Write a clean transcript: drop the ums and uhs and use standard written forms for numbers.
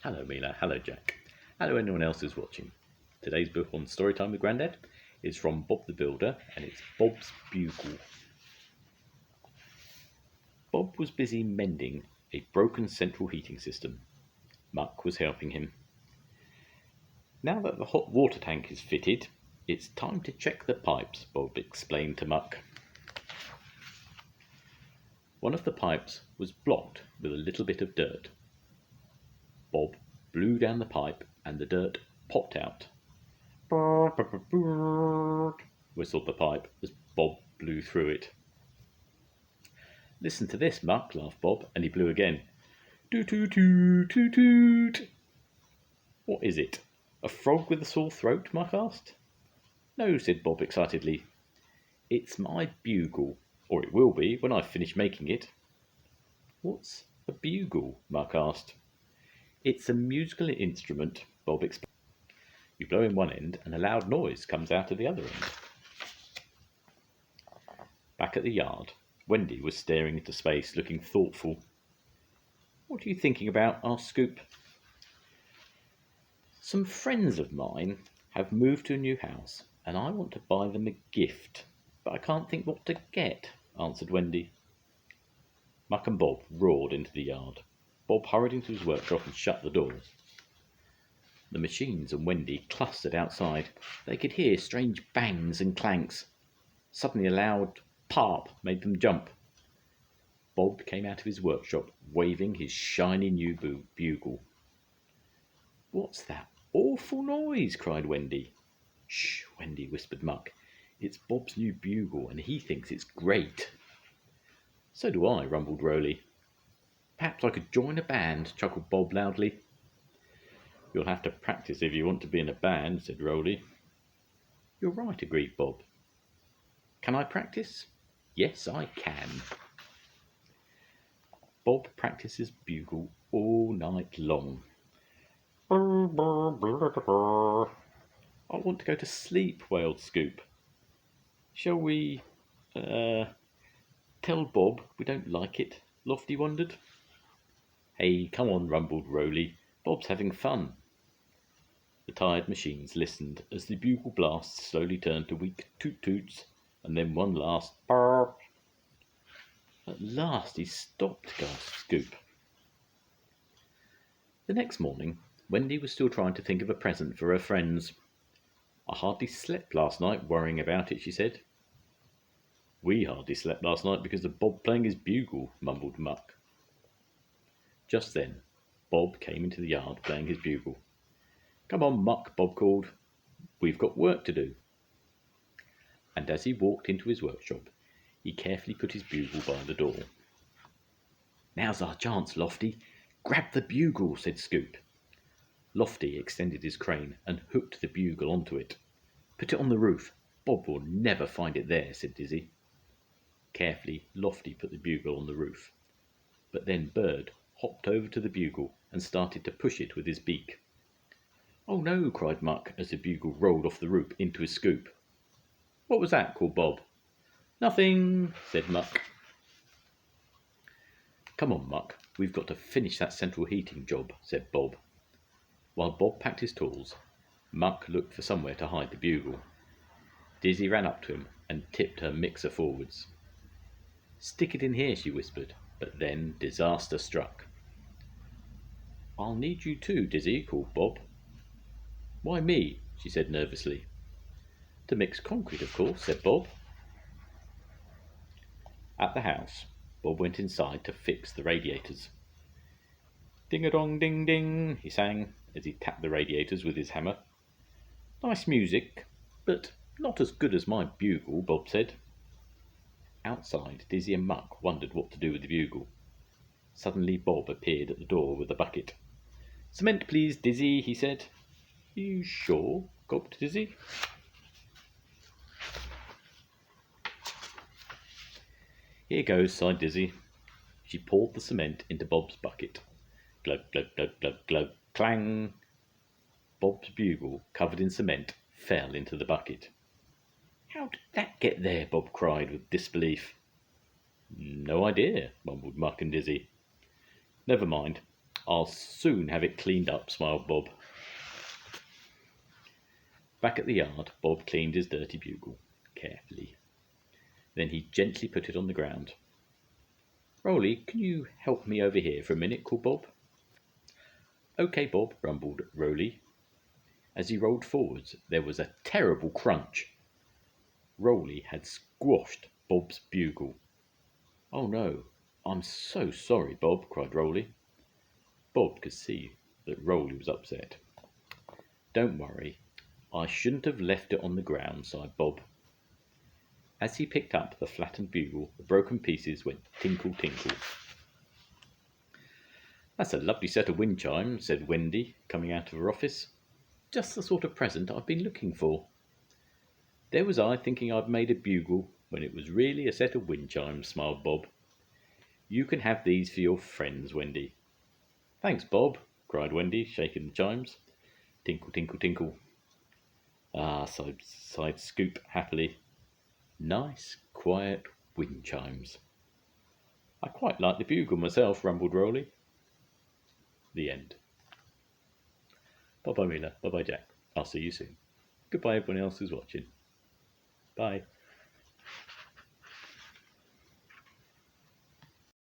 Hello Mila, hello Jack, hello anyone else who's watching. Today's book on Storytime with Grandad is from Bob the Builder and it's Bob's Bugle. Bob was busy mending a broken central heating system. Muck was helping him. Now that the hot water tank is fitted, it's time to check the pipes, Bob explained to Muck. One of the pipes was blocked with a little bit of dirt. Bob blew down the pipe and the dirt popped out. Whistled the pipe as Bob blew through it. Listen to this, Muck, laughed Bob, and he blew again. Toot toot toot toot toot. What is it? A frog with a sore throat? Muck asked. No, said Bob excitedly. It's my bugle, or it will be when I've finished making it. What's a bugle? Muck asked. It's a musical instrument, Bob explained. You blow in one end and a loud noise comes out of the other end. Back at the yard, Wendy was staring into space, looking thoughtful. What are you thinking about? Asked Scoop. Some friends of mine have moved to a new house and I want to buy them a gift, but I can't think what to get, answered Wendy. Muck and Bob roared into the yard. Bob hurried into his workshop and shut the door. The machines and Wendy clustered outside. They could hear strange bangs and clanks. Suddenly a loud "Pop" made them jump. Bob came out of his workshop, waving his shiny new bugle. What's that awful noise? Cried Wendy. Shh, Wendy, whispered Muck. It's Bob's new bugle, and he thinks it's great. So do I, rumbled Roly. Perhaps I could join a band, chuckled Bob loudly. You'll have to practice if you want to be in a band, said Roly. You're right, agreed Bob. Can I practice? Yes, I can. Bob practiced his bugle all night long. I want to go to sleep, wailed Scoop. Shall we, tell Bob we don't like it? Lofty wondered. Hey, come on, rumbled Roly. Bob's having fun. The tired machines listened as the bugle blasts slowly turned to weak toot-toots and then one last burp. At last he stopped, gasped Scoop. The next morning, Wendy was still trying to think of a present for her friends. I hardly slept last night worrying about it, she said. We hardly slept last night because of Bob playing his bugle, mumbled Muck. Just then, Bob came into the yard playing his bugle. Come on, Muck, Bob called. We've got work to do. And as he walked into his workshop, he carefully put his bugle by the door. Now's our chance, Lofty. Grab the bugle, said Scoop. Lofty extended his crane and hooked the bugle onto it. Put it on the roof. Bob will never find it there, said Dizzy. Carefully, Lofty put the bugle on the roof. But then Bird hopped over to the bugle and started to push it with his beak. Oh no, cried Muck as the bugle rolled off the roof into his scoop. What was that? Called Bob. Nothing, said Muck. Come on, Muck, we've got to finish that central heating job, said Bob. While Bob packed his tools, Muck looked for somewhere to hide the bugle. Dizzy ran up to him and tipped her mixer forwards. Stick it in here, she whispered, but then disaster struck. I'll need you too, Dizzy, called Bob. Why me? She said nervously. To mix concrete, of course, said Bob. At the house, Bob went inside to fix the radiators. Ding-a-dong, ding-ding, he sang as he tapped the radiators with his hammer. Nice music, but not as good as my bugle, Bob said. Outside, Dizzy and Muck wondered what to do with the bugle. Suddenly Bob appeared at the door with a bucket. Cement, please, Dizzy, he said. You sure? Gulped Dizzy. Here goes, sighed Dizzy. She poured the cement into Bob's bucket. Glug, glug, glug, glug, glug, clang. Bob's bugle, covered in cement, fell into the bucket. How did that get there? Bob cried with disbelief. No idea, mumbled Muck and Dizzy. Never mind. I'll soon have it cleaned up, smiled Bob. Back at the yard, Bob cleaned his dirty bugle carefully. Then he gently put it on the ground. Rolly, can you help me over here for a minute? Called Bob. Okay, Bob, rumbled Rolly. As he rolled forwards, there was a terrible crunch. Rolly had squashed Bob's bugle. Oh no, I'm so sorry, Bob, cried Rolly. Bob could see that Rolly was upset. Don't worry, I shouldn't have left it on the ground, sighed Bob. As he picked up the flattened bugle, the broken pieces went tinkle tinkle. That's a lovely set of wind chimes, said Wendy, coming out of her office. Just the sort of present I've been looking for. There was I thinking I'd made a bugle when it was really a set of wind chimes, smiled Bob. You can have these for your friends, Wendy. Thanks, Bob, cried Wendy, shaking the chimes. Tinkle, tinkle, tinkle. Ah, sighed Scoop happily. Nice, quiet wind chimes. I quite like the bugle myself, rumbled Rolly. The end. Bye-bye, Mila. Bye-bye, Jack. I'll see you soon. Goodbye, everyone else who's watching. Bye.